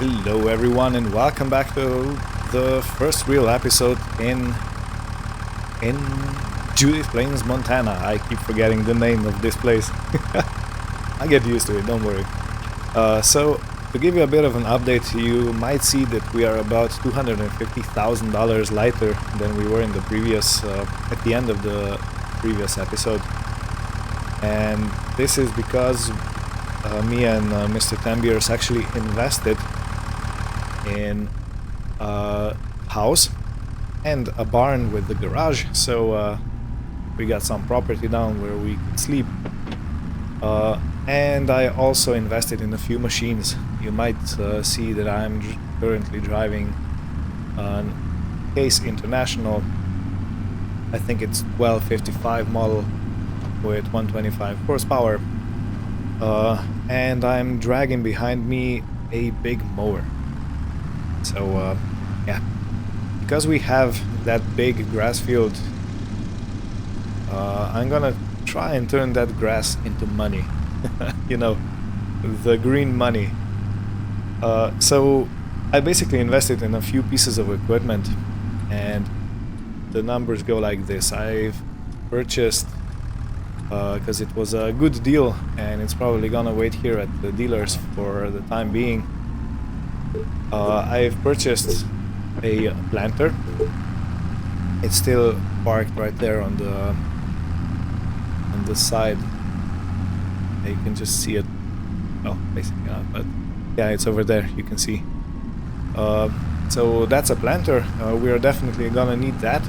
Hello everyone and welcome back to the first real episode in Judith Plains, Montana. I keep forgetting the name of this place. I get used to it, don't worry. So to give you a bit of an update, you might see that we are about $250,000 lighter than we were in the previous at the end of the previous episode. And this is because me and Mr. Tambiers actually invested in a house and a barn with the garage, so we got some property down where we can sleep. And I also invested in a few machines. You might see that I'm currently driving an Case International. I think it's 1255 model with 125 horsepower. And I'm dragging behind me a big mower. So yeah, because we have that big grass field, I'm gonna try and turn that grass into money. You know, the green money. So I basically invested in a few pieces of equipment, and the numbers go like this. I've purchased, because it was a good deal and it's probably gonna wait here at the dealers for the time being. I've purchased a planter. It's still parked right there on the side. You can just see it. Well, basically not, but yeah, it's over there. You can see. So that's a planter. We are definitely gonna need that.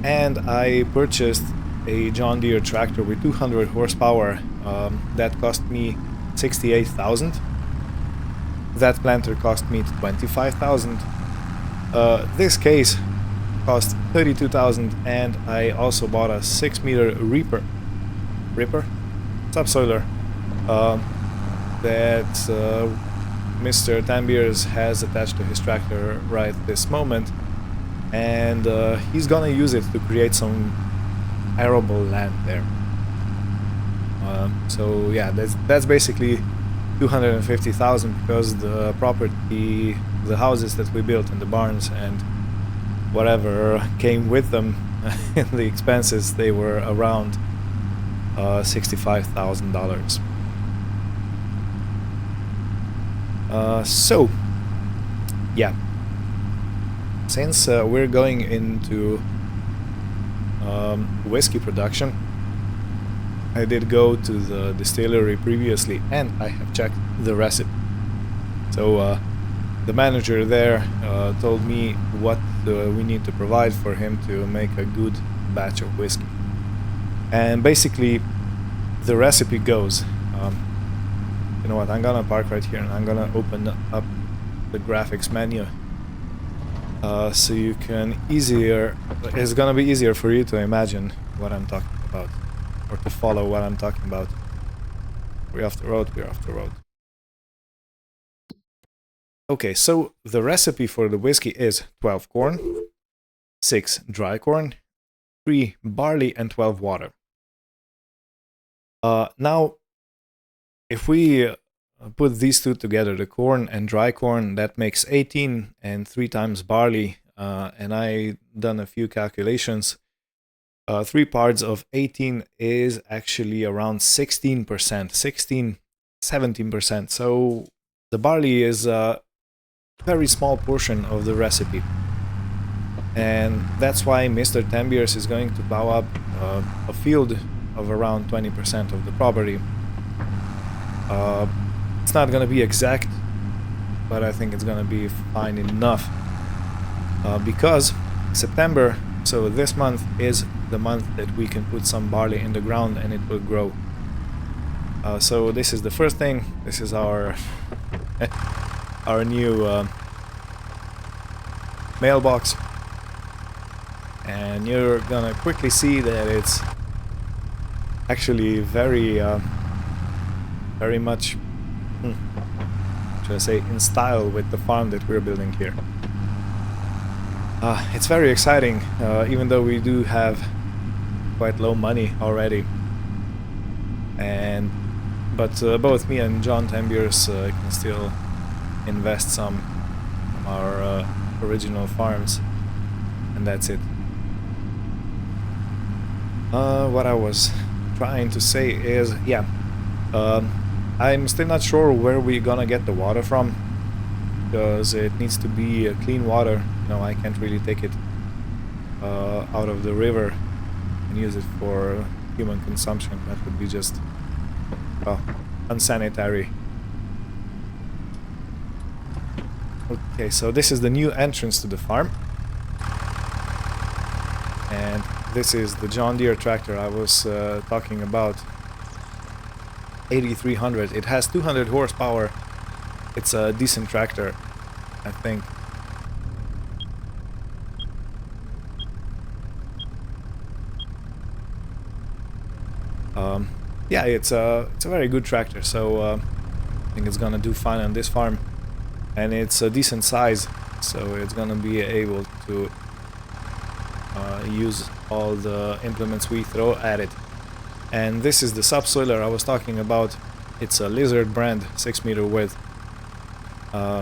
And I purchased a John Deere tractor with 200 horsepower. That cost me $68,000. That planter cost me $25,000. This case cost $32,000, and I also bought a 6-meter Ripper subsoiler that Mr. Tambiers has attached to his tractor right this moment, and he's gonna use it to create some arable land there. So yeah, that's basically $250,000, because the property, the houses that we built and the barns and whatever came with them, and the expenses, they were around $65,000. So yeah, since we're going into whiskey production, I did go to the distillery previously and I have checked the recipe. So the manager there told me what we need to provide for him to make a good batch of whiskey. And basically the recipe goes, you know what, I'm gonna park right here and I'm gonna open up the graphics menu so you can it's gonna be easier for you to imagine what I'm talking about, or to follow what I'm talking about. We're off the road. Okay, so the recipe for the whiskey is 12 corn, 6 dry corn, 3 barley, and 12 water. Now, if we put these two together, the corn and dry corn, that makes 18, and 3 times barley, and I done a few calculations. 3 parts of 18 is actually around 16%, 17%. So the barley is a very small portion of the recipe. And that's why Mr. Tambiers is going to plow up a field of around 20% of the property. It's not going to be exact, but I think it's going to be fine enough. Because September, so this month, is the month that we can put some barley in the ground and it will grow. So this is the first thing. This is our our new mailbox, and you're gonna quickly see that it's actually very much, should I say, in style with the farm that we're building here. It's very exciting, even though we do have quite low money already. But both me and John Tambiers can still invest some from our original farms, and that's it. What I was trying to say is, yeah, I'm still not sure where we're gonna get the water from, because it needs to be clean water. You know, I can't really take it out of the river and use it for human consumption. That would be just, well, unsanitary. Okay, so this is the new entrance to the farm. And this is the John Deere tractor I was talking about. 8300. It has 200 horsepower. It's a decent tractor, I think. Yeah, it's a very good tractor, so I think it's gonna do fine on this farm. And it's a decent size, so it's gonna be able to use all the implements we throw at it. And this is the subsoiler I was talking about. It's a Lizard brand, 6-meter width.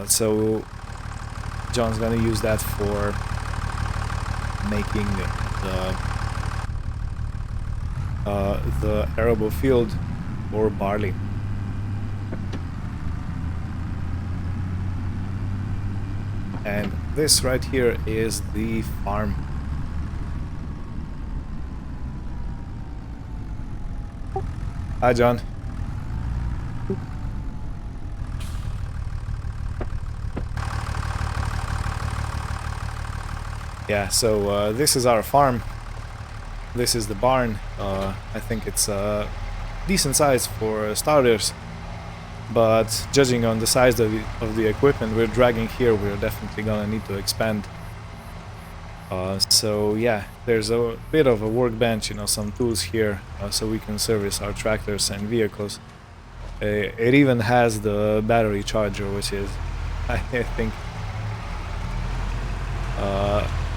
So John's gonna use that for making the arable field for barley. And this right here is the farm. Hi, John. Yeah, so this is our farm. This is the barn. I think it's a decent size for starters, but judging on the size of the equipment we're dragging here, we're definitely gonna need to expand. So yeah, there's a bit of a workbench, you know, some tools here, so we can service our tractors and vehicles. It even has the battery charger, which is, I think,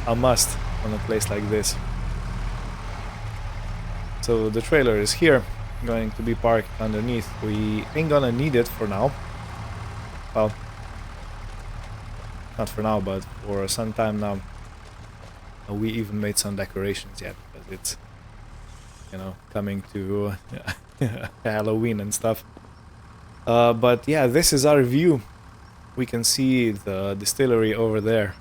a must on a place like this. So the trailer is here, going to be parked underneath. We ain't gonna need it for now. Well, not for now, but for some time now. We even made some decorations yet, because it's, you know, coming to Halloween and stuff. But yeah, this is our view. We can see the distillery over there.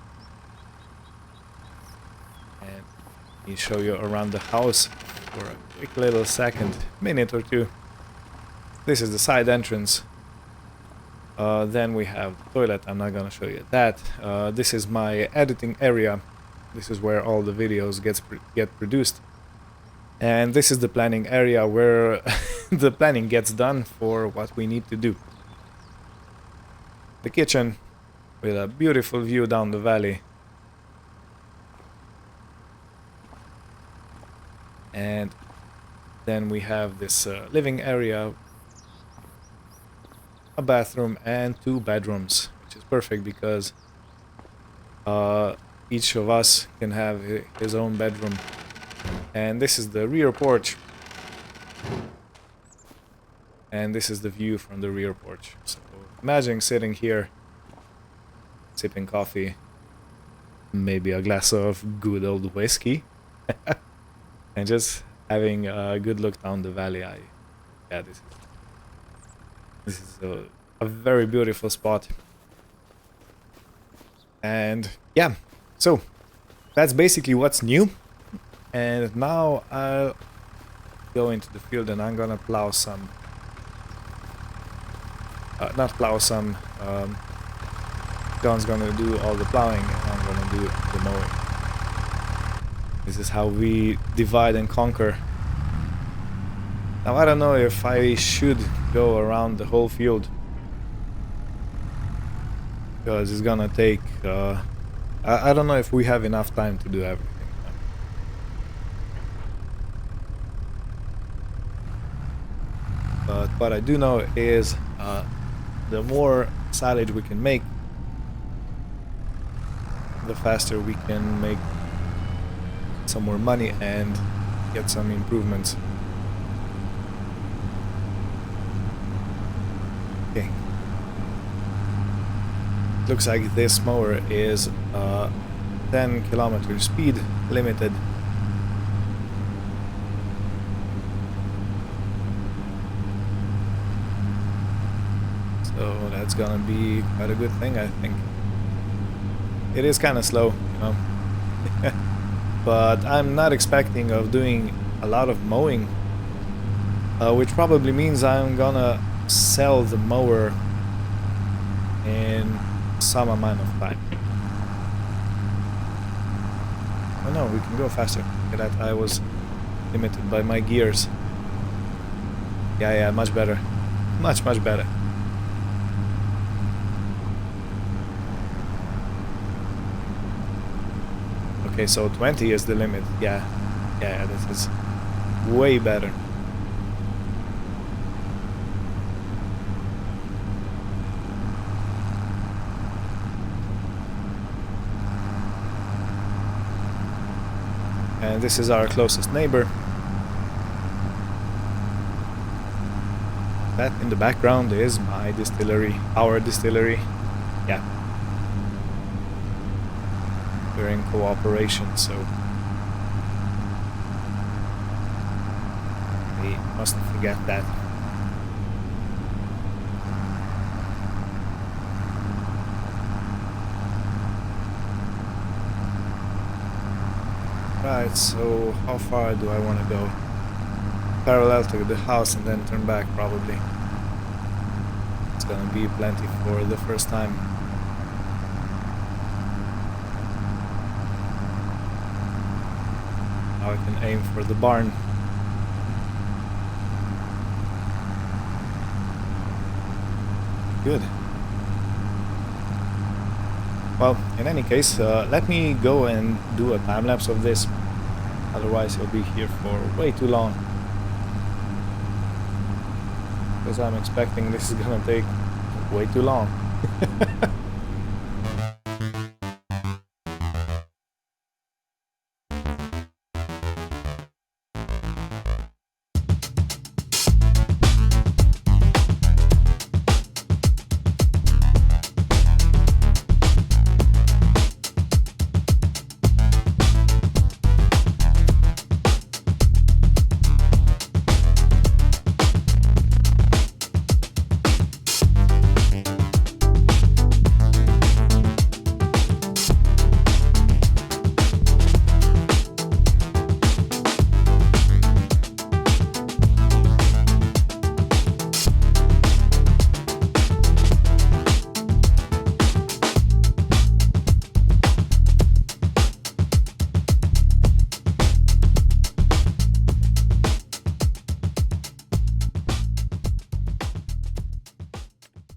And let me show you around the house for a quick little minute or two. This is the side entrance. Then we have the toilet. I'm not gonna show you that. This is my editing area. This is where all the videos get produced. And this is the planning area where the planning gets done for what we need to do. The kitchen with a beautiful view down the valley. And then we have this living area, a bathroom and 2 bedrooms, which is perfect because each of us can have his own bedroom. And this is the rear porch. And this is the view from the rear porch. So imagine sitting here, sipping coffee, maybe a glass of good old whiskey, and just having a good look down the valley. Yeah, this is a very beautiful spot. And yeah, so that's basically what's new. And now I'll go into the field and I'm gonna plow some, not plow some, John's gonna do all the plowing and I'm gonna do the mowing. This is how we divide and conquer. Now I don't know if I should go around the whole field, because it's gonna take, I don't know if we have enough time to do everything. But what I do know is the more silage we can make, the faster we can make some more money and get some improvements. Okay. Looks like this mower is 10 km speed limited. So that's gonna be quite a good thing, I think. It is kind of slow, you know. But I'm not expecting of doing a lot of mowing, which probably means I'm gonna sell the mower in some amount of time. Oh no, we can go faster. Look at that, I was limited by my gears. Yeah, much better. Much better. Okay, so 20 is the limit. Yeah, this is way better. And this is our closest neighbor. That in the background is my distillery, our distillery. Yeah. We're in cooperation, so we mustn't forget that. Right, so how far do I want to go? Parallel to the house and then turn back, probably. It's gonna be plenty for the first time. Now I can aim for the barn. Good. Well, in any case, let me go and do a time-lapse of this. Otherwise, you'll be here for way too long. Because I'm expecting this is gonna take way too long.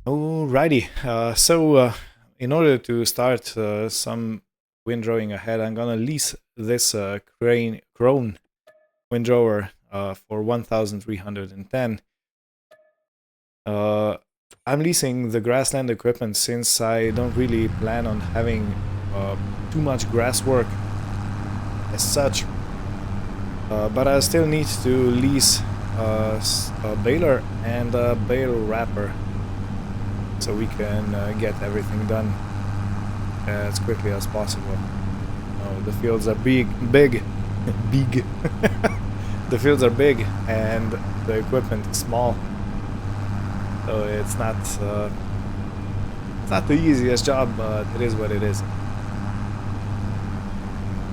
Alrighty, so in order to start some windrowing ahead, I'm gonna lease this Krone windrower for 1,310. I'm leasing the grassland equipment since I don't really plan on having too much grass work as such, but I still need to lease a baler and a bale wrapper, so we can get everything done as quickly as possible. Oh, the fields are big. The fields are big and the equipment is small, so it's not the easiest job, but it is what it is.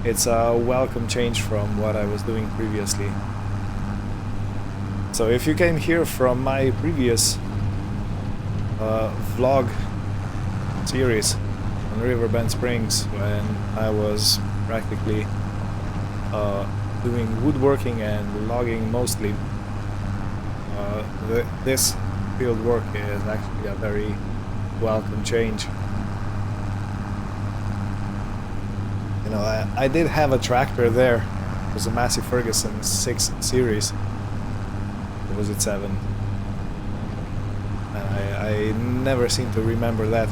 It's a welcome change from what I was doing previously. So if you came here from my previous vlog series on Riverbend Springs, when I was practically doing woodworking and logging mostly, this field work is actually a very welcome change. You know, I did have a tractor there. It was a Massey Ferguson 6 Series. Or was it 7? I never seem to remember that.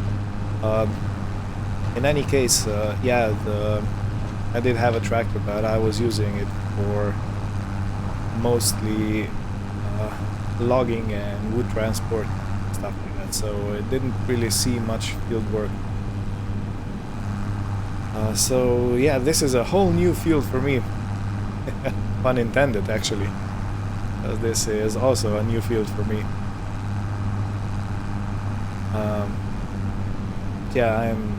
In any case, yeah, I did have a tractor, but I was using it for mostly logging and wood transport, stuff like that, so it didn't really see much field work. So yeah, this is a whole new field for me. Pun intended, actually. This is also a new field for me. Yeah, I'm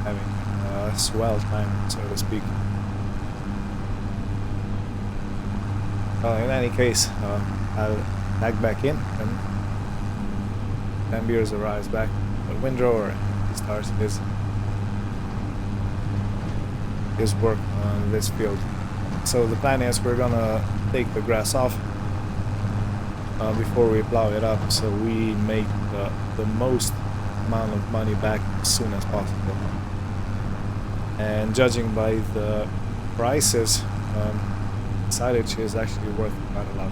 having a swell time, so to speak. Well, in any case, I'll tag back in, and then Beers arrives back the windrower, and he starts his work on this field. So the plan is we're gonna take the grass off before we plow it up, so we make the most amount of money back as soon as possible. And judging by the prices, silage is actually worth quite a lot.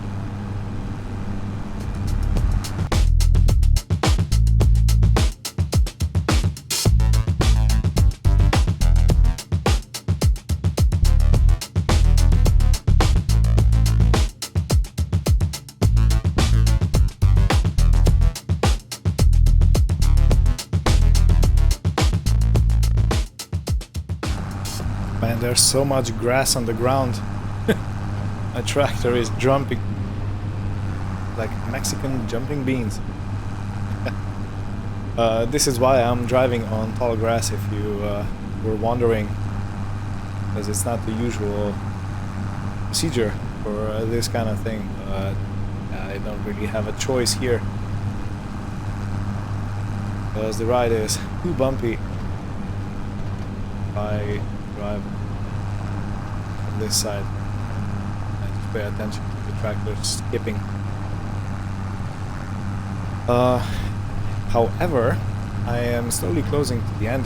Man, there's so much grass on the ground. My tractor is jumping like Mexican jumping beans. This is why I'm driving on tall grass, if you were wondering, because it's not the usual procedure for this kind of thing, but I don't really have a choice here, because the ride is too bumpy. If I drive on this side, I just pay attention to the tractor skipping. However, I am slowly closing to the end.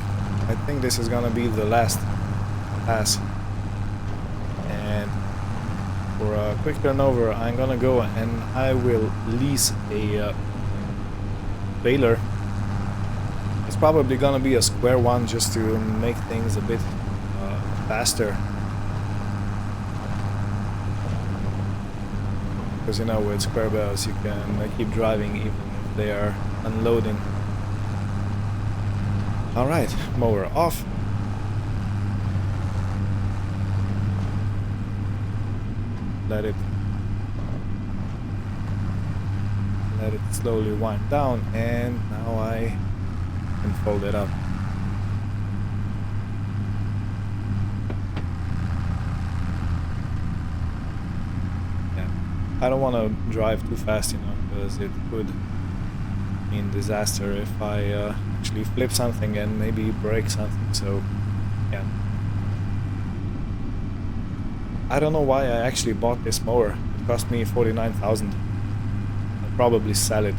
I think this is gonna be the last pass. And for a quick turnover, I'm gonna go and I will lease a baler. It's probably gonna be a square one just to make things a bit faster. Because you know, with square bales you can keep driving even if they are unloading. Alright, mower off. Let it slowly wind down, and now I can fold it up. Yeah, I don't want to drive too fast, you know, because it could mean disaster if I actually flip something and maybe break something. So yeah, I don't know why I actually bought this mower. It cost me 49,000. I'll probably sell it,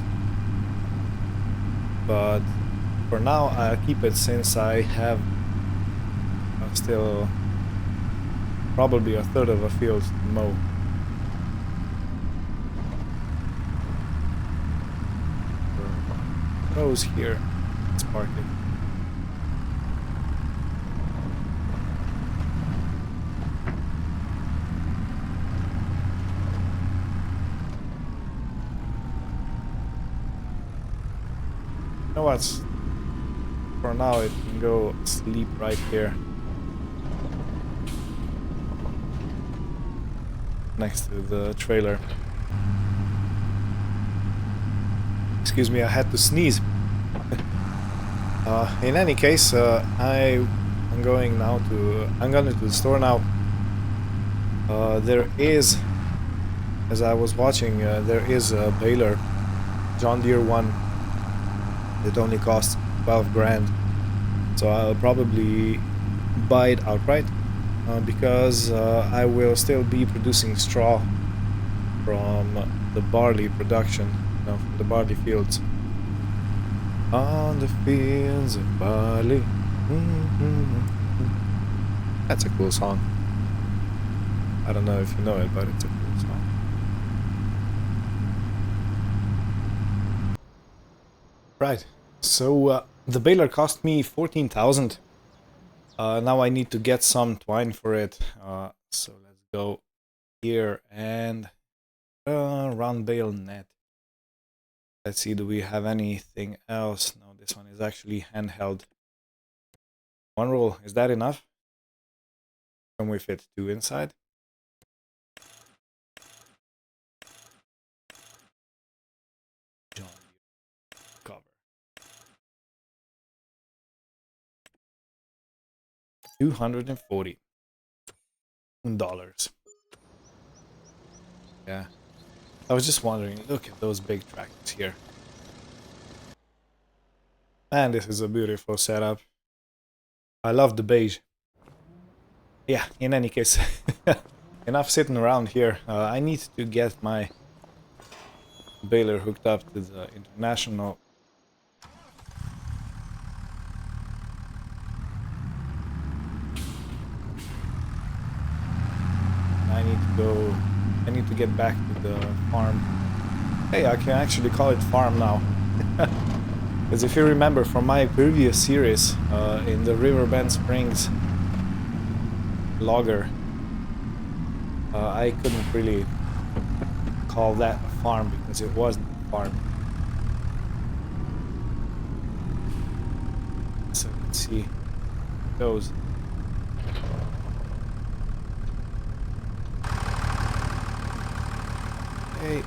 but for now I'll keep it, since I have still probably a third of a field to mow. Goes here. Let's park it. You know what? For now it can go sleep right here. Next to the trailer. Excuse me, I had to sneeze. In any case, I'm gonna to the store now. There is, as I was watching, there is a baler, John Deere one. It only costs 12 grand, so I'll probably buy it outright, because I will still be producing straw from the barley production, you know, from the barley fields. On the fields of barley. That's a cool song. I don't know if you know it, but it's a cool song. Right. So the baler cost me 14,000. Now I need to get some twine for it. So let's go here and round bale net. Let's see, do we have anything else? No, this one is actually handheld. One roll, is that enough? Can we fit 2 inside? John cover. $240. Yeah. I was just wondering, look at those big tractors here. And this is a beautiful setup. I love the beige. Yeah, in any case, enough sitting around here. I need to get my baler hooked up to the international. I need to get back to the farm. Hey, I can actually call it farm now. Because if you remember from my previous series in the Riverbend Springs logger, I couldn't really call that a farm because it wasn't a farm. So let's see those. Hey.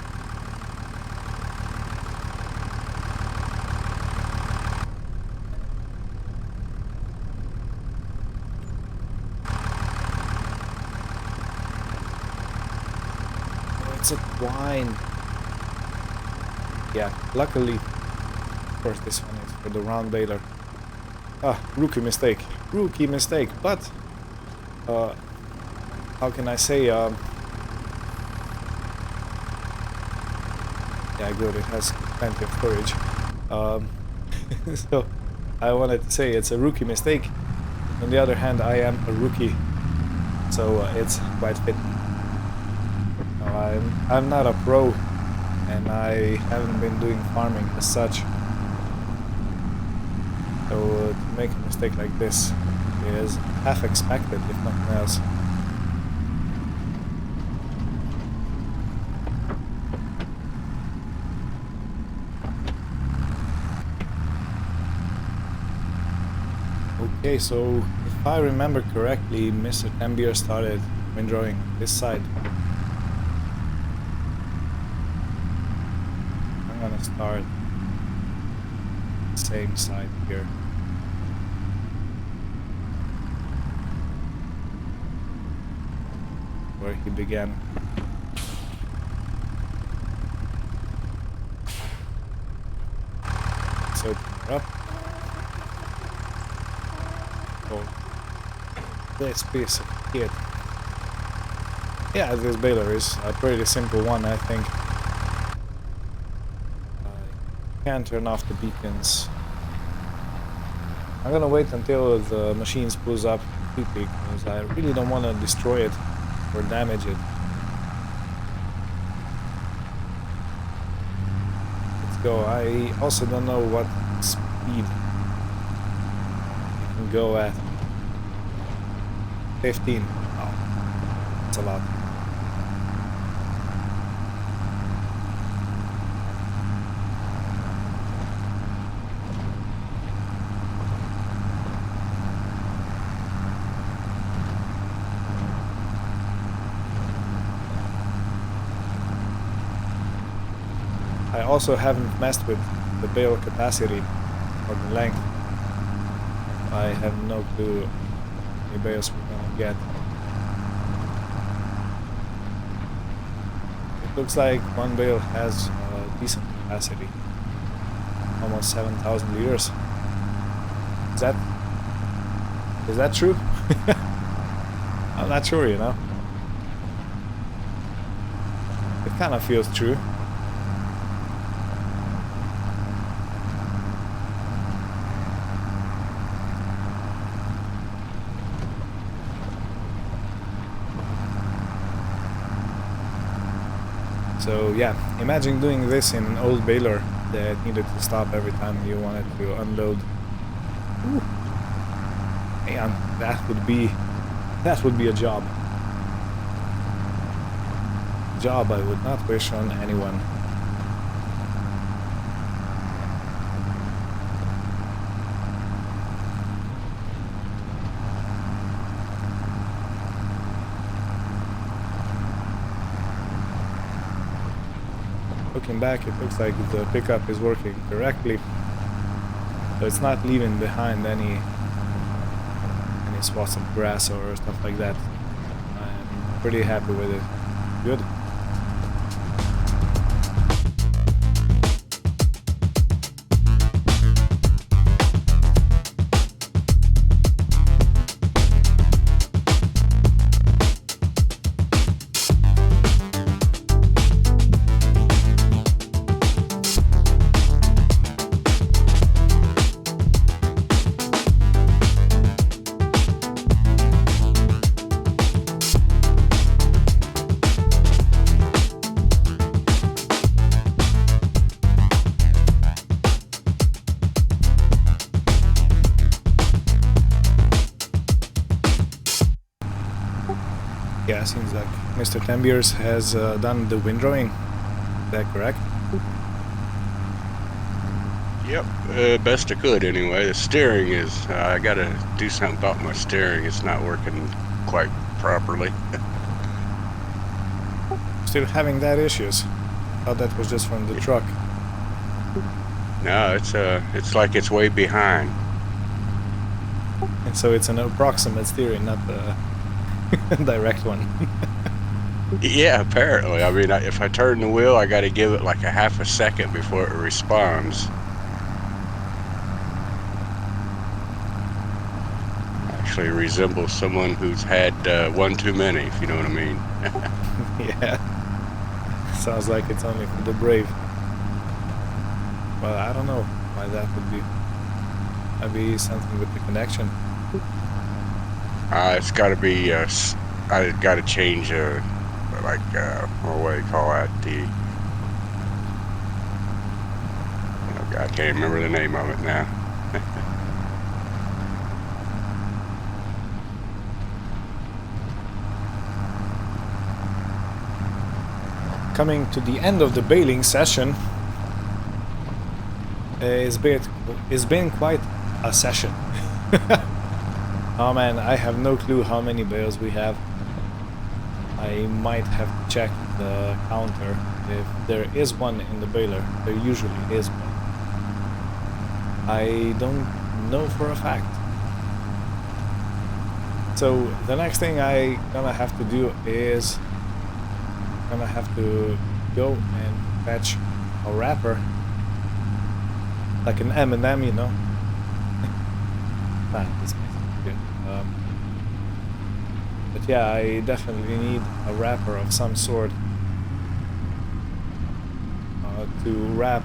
It's a twine. Yeah, luckily, of course, this one is for the round baler. Ah, rookie mistake. Rookie mistake, but how can I say? Yeah, good. It has plenty of storage. So I wanted to say it's a rookie mistake. On the other hand, I am a rookie, so it's quite fitting. I'm not a pro, and I haven't been doing farming as such. So to make a mistake like this is half expected, if nothing else. Okay, so if I remember correctly, Mr. Tambier started windrowing this side. I'm gonna start the same side here. Where he began. Let's open her up. Oh, this piece of kit. Yeah, this baler is a pretty simple one, I think. I can turn off the beacons. I'm gonna wait until the machine spools up completely, because I really don't want to destroy it or damage it. Let's go. I also don't know what speed you can go at. 15. Oh, that's a lot. I also haven't messed with the bale capacity or the length. I have no clue how many bales we're gonna get. It looks like one bale has a decent capacity. Almost 7,000 liters. Is that true? I'm not sure, you know. It kind of feels true. So yeah, imagine doing this in an old baler that needed to stop every time you wanted to unload. Ooh. Man, that would be a job. Job I would not wish on anyone. Looking back, it looks like the pickup is working correctly, so it's not leaving behind any swaths of grass or stuff like that. I'm pretty happy with it. Good. Yeah, seems like Mr. Tembiers has done the windrowing. Is that correct? Yep, best I could anyway. The steering is, I gotta do something about my steering. It's not working quite properly. Still having that issues? Thought that was just from the truck. No, it's like it's way behind. And so it's an approximate steering, not the direct one. Yeah, apparently. I mean, if I turn the wheel, I gotta give it like a half a second before it responds. Actually resembles someone who's had one too many, if you know what I mean. Yeah. Sounds like it's only for the brave. Well, I don't know why that would be. Maybe something with the connection. It's gotta be, I gotta change, like, what do you call that? Oh God, I can't remember the name of it now. Coming to the end of the baling session. It's been quite a session. Oh man, I have no clue how many bales we have. I might have to check the counter. If there is one in the baler, there usually is one. I don't know for a fact. So the next thing I gonna have to do is gonna have to go and fetch a wrapper, like an M&M, you know. This makes it good. But yeah, I definitely need a wrapper of some sort to wrap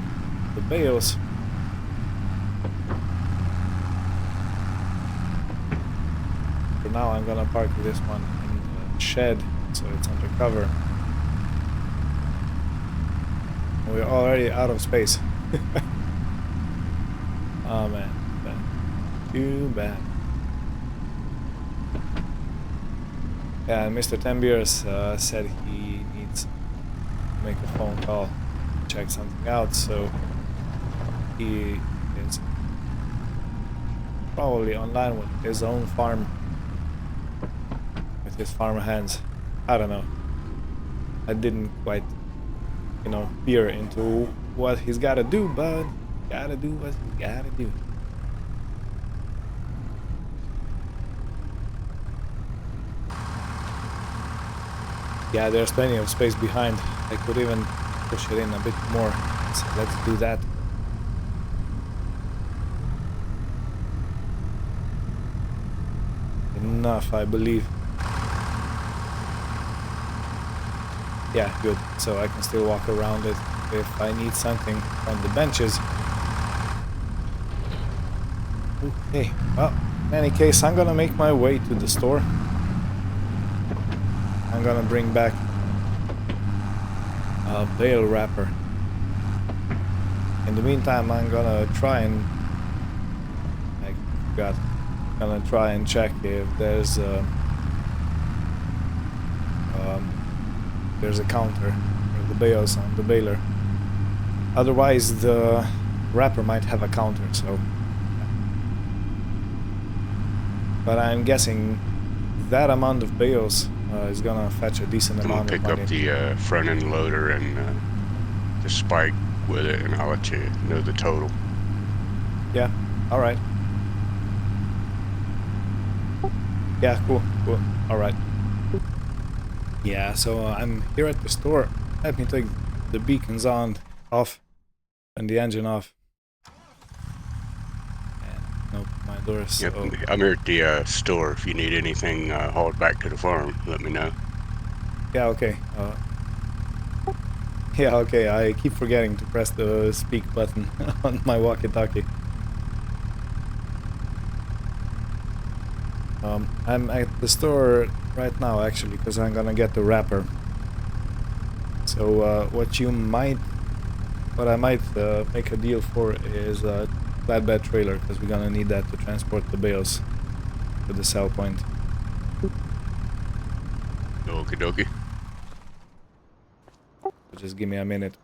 the bales. For now, I'm gonna park this one in the shed, so it's under cover. We're already out of space. Oh man, too bad. Yeah, Mr. Tembiers said he needs to make a phone call, check something out, so he is probably online with his own farm, with his farm hands. I don't know. I didn't quite, you know, peer into what he's gotta do, but gotta do what he gotta do. Yeah, there's plenty of space behind. I could even push it in a bit more. So let's do that. Enough, I believe. Yeah, good. So I can still walk around it if I need something on the benches. Okay, well, in any case, I'm gonna make my way to the store. I'm gonna bring back a bale wrapper. In the meantime, I'm gonna try and check if there's a counter for the bales on the baler. Otherwise, the wrapper might have a counter. So, but I'm guessing that amount of bales is gonna fetch a decent amount of money. I'm gonna pick up the front end loader and the spike with it, and I'll let you know the total. Yeah, alright. Yeah, cool, alright. Yeah, so I'm here at the store. Let me take the beacons on, off, and the engine off. And open my doors, so... Yep, I'm here at the store. If you need anything hauled back to the farm, let me know. Yeah, okay. Yeah, okay, I keep forgetting to press the speak button on my walkie-talkie. I'm at the store right now, actually, because I'm gonna get the wrapper. So, what I might make a deal for is a flatbed trailer, because we're gonna need that to transport the bales to the sell point. Okie dokie. So just give me a minute.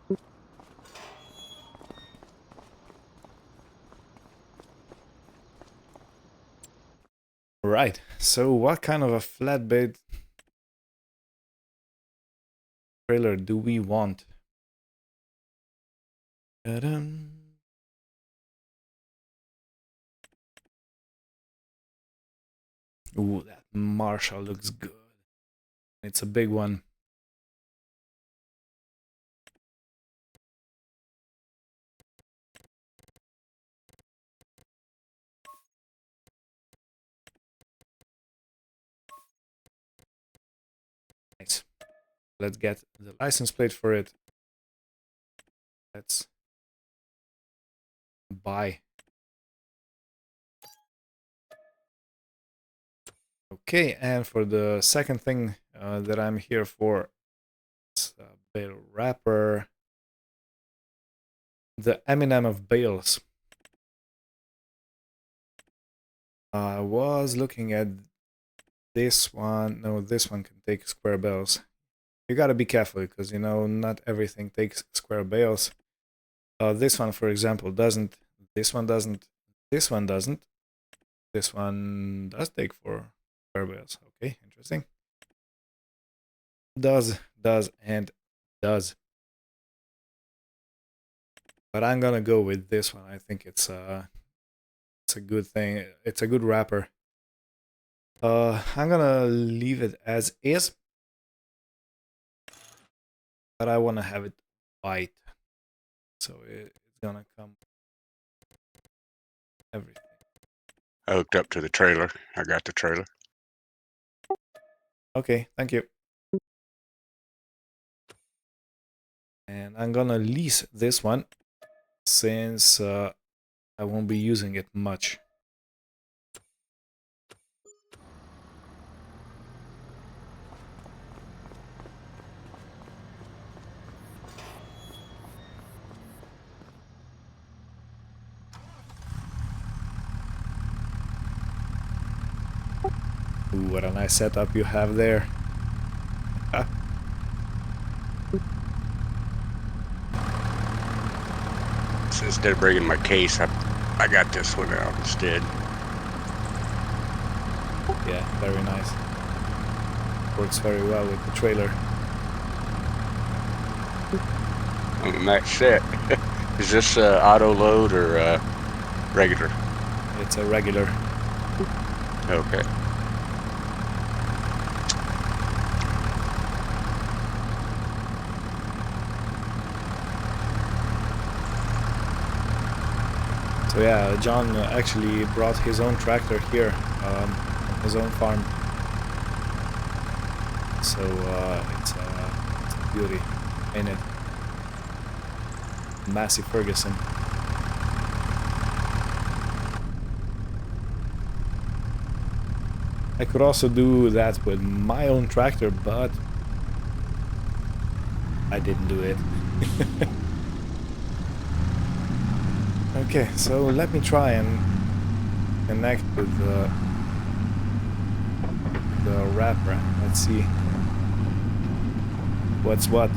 Right, so what kind of a flatbed trailer do we want? Ta-dum. Ooh, that Marshall looks good. It's a big one. Nice. Let's get the license plate for it. Let's buy. Okay, and for the second thing that I'm here for, is a bale wrapper. The Eminem of bales. I was looking at this one. No, this one can take square bales. You gotta be careful because, you know, not everything takes square bales. This one, for example, doesn't. This one doesn't. This one doesn't. This one does take 4 square bales. Okay, interesting. Does, and does. But I'm gonna go with this one. I think it's a good thing. It's a good wrapper. I'm gonna leave it as is, but I wanna have it white, so it's gonna come everything. I hooked up to the trailer. I got the trailer. Okay, thank you. And I'm gonna lease this one since I won't be using it much. Ooh, what a nice setup you have there. So instead of bringing my case, I got this one out instead. Yeah, very nice. Works very well with the trailer. On the max set. Is this auto load or regular? It's a regular. Okay. So yeah, John actually brought his own tractor here on his own farm. So it's a beauty, ain't it? Massey Ferguson. I could also do that with my own tractor, but I didn't do it. Okay, so let me try and connect with the wrapper. Let's see what's what.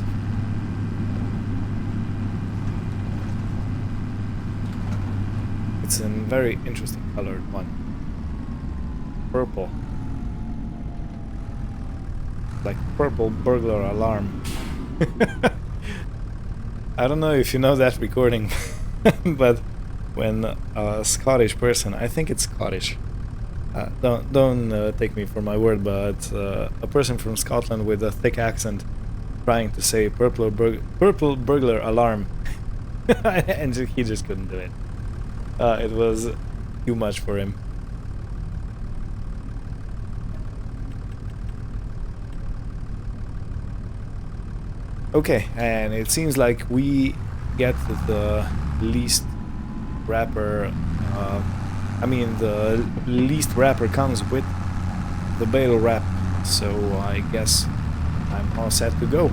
It's a very interesting colored one. Purple. Like purple burglar alarm. I don't know if you know that recording, but when a Scottish person, I think it's Scottish, don't take me for my word, but a person from Scotland with a thick accent trying to say purple burglar alarm, and he just couldn't do it. It was too much for him. Okay, and it seems like we get the least wrapper. I mean, the least wrapper comes with the bale wrap, so I guess I'm all set to go.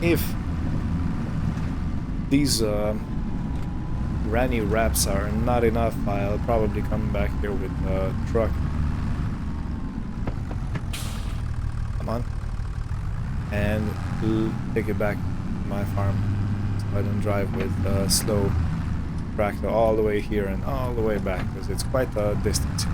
If these granny wraps are not enough, I'll probably come back here with a truck. Come on. And take it back to my farm, so I don't drive with a slow tractor all the way here and all the way back, because it's quite a distance.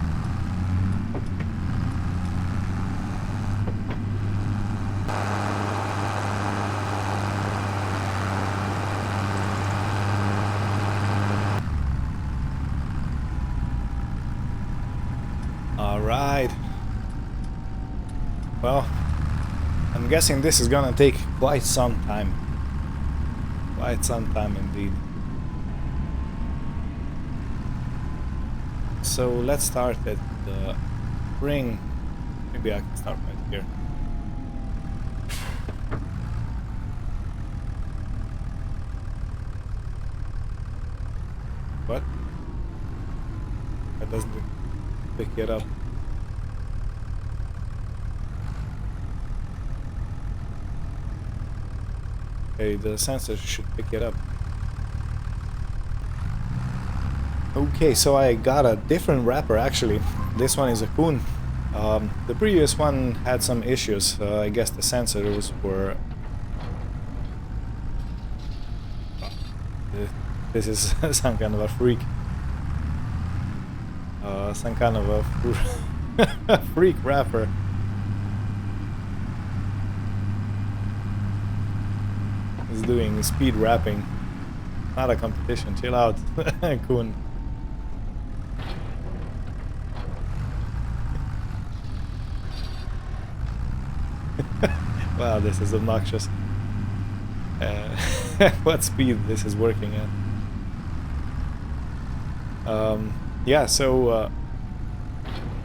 Alright. Well, I'm guessing this is gonna take quite some time. Quite some time indeed. So let's start at the ring. Maybe I can start right here. What? That doesn't pick it up. Okay, the sensor should pick it up. Okay, so I got a different wrapper actually. This one is a Coon. The previous one had some issues. I guess the sensors were... This is some kind of a freak. Some kind of a freak wrapper. He's doing speed wrapping. Not a competition, chill out, Coon. Wow, this is obnoxious. What speed this is working at. Yeah, so I'm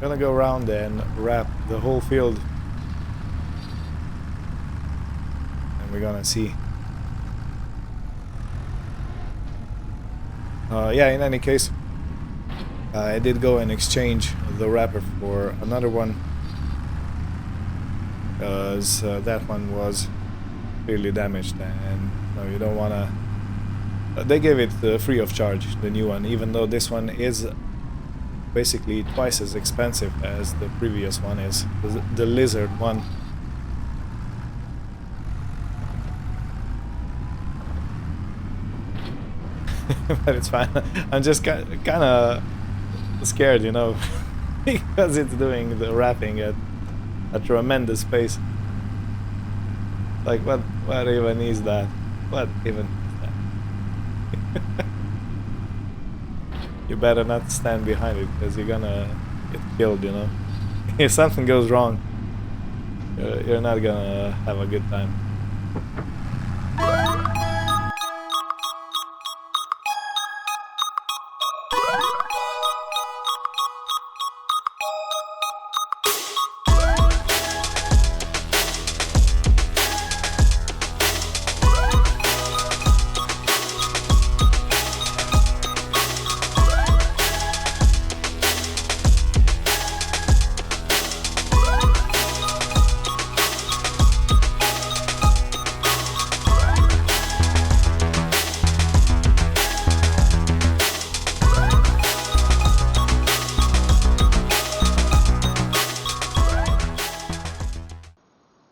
gonna go around and wrap the whole field. And we're gonna see. Yeah, in any case, I did go and exchange the wrapper for another one, because that one was clearly damaged, and no, you don't wanna... they gave it free of charge, the new one, even though this one is basically twice as expensive as the previous one is, the lizard one. But it's fine. I'm just kind of scared, you know, because it's doing the wrapping at a tremendous pace. Like, what even is that? What even is that? You better not stand behind it, because you're gonna get killed, you know. If something goes wrong, you're not gonna have a good time.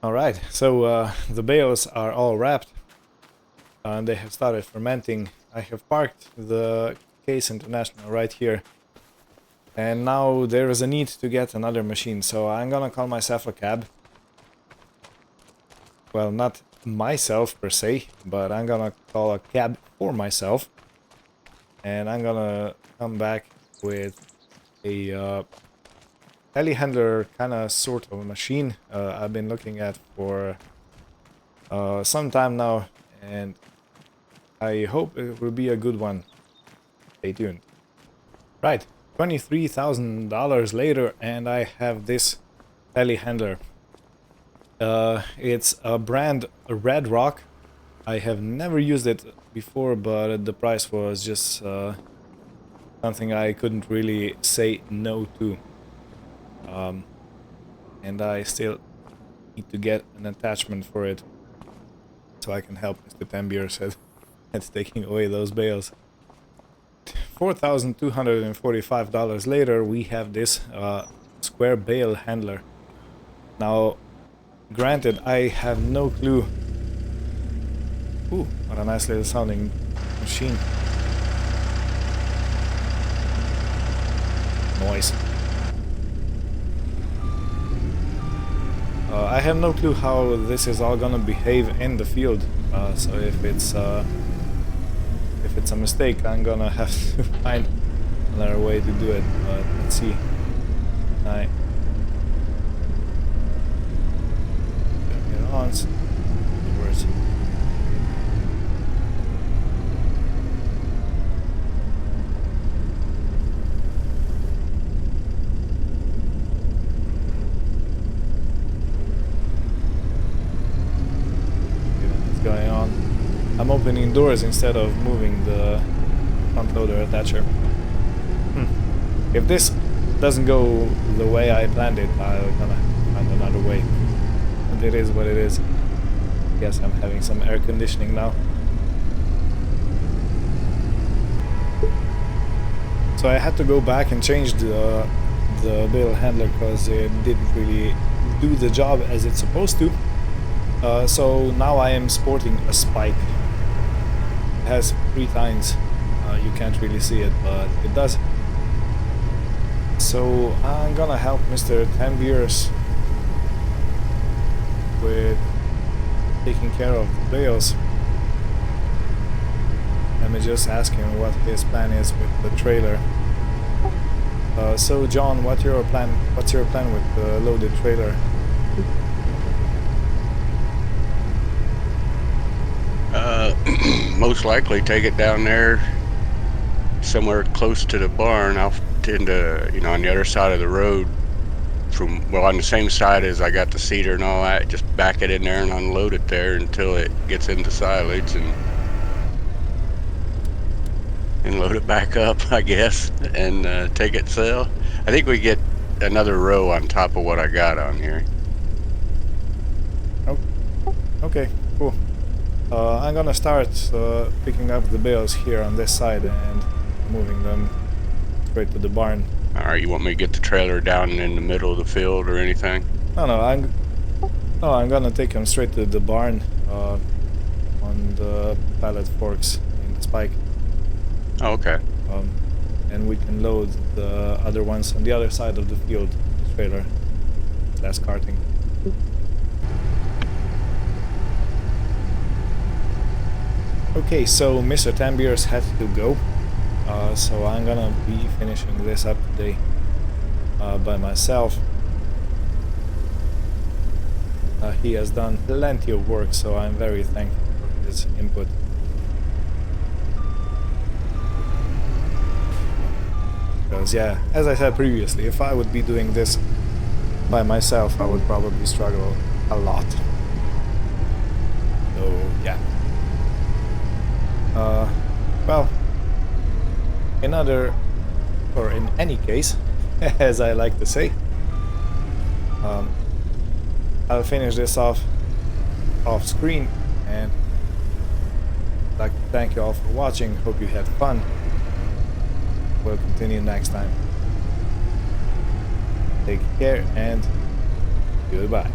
Alright, so the bales are all wrapped and they have started fermenting. I have parked the Case International right here, and now there is a need to get another machine, so I'm gonna call myself a cab. Well, not myself per se, but I'm gonna call a cab for myself. And I'm gonna come back with a telehandler kind of sort of machine I've been looking at for some time now, and I hope it will be a good one. Stay tuned. Right, $23,000 later, and I have this telehandler. It's a brand Red Rock. I have never used it before, but the price was just something I couldn't really say no to. And I still need to get an attachment for it so I can help Mr. Tambiers at taking away those bales. $4,245 later, we have this square bale handler. Now, granted, I have no clue. Ooh, what a nice little sounding machine. Noise. I have no clue how this is all gonna behave in the field. So if it's a mistake, I'm gonna have to find another way to do it. But let's see. Get on. Words. Going on. I'm opening doors instead of moving the front loader attacher. If this doesn't go the way I planned it, I'm gonna find another way. And it is what it is. I guess I'm having some air conditioning now. So I had to go back and change the bale handler because it didn't really do the job as it's supposed to. So now I am sporting a spike. It has 3 tines. You can't really see it, but it does. So I'm gonna help Mr. Tambiers with taking care of the bales. Let me just ask him what his plan is with the trailer. So John, what's your plan with the loaded trailer? Most likely take it down there somewhere close to the barn. I'll tend to, on the other side of the road on the same side as I got the cedar and all that, just back it in there and unload it there until it gets into silage and load it back up, I guess, and take it sell. I think we get another row on top of what I got on here. Oh, okay, cool. I'm gonna start picking up the bales here on this side and moving them straight to the barn. Alright, you want me to get the trailer down in the middle of the field or anything? No, I'm gonna take them straight to the barn on the pallet forks in the spike. Oh, okay. And we can load the other ones on the other side of the field, the trailer. Less carting. Okay, so Mr. Tambiers had to go, so I'm gonna be finishing this up today by myself. He has done plenty of work, so I'm very thankful for his input. Because yeah, as I said previously, if I would be doing this by myself, I would probably struggle a lot. So yeah. Well, in any case, as I like to say, I'll finish this off screen, and I'd like to thank you all for watching. Hope you had fun. We'll continue next time. Take care and goodbye.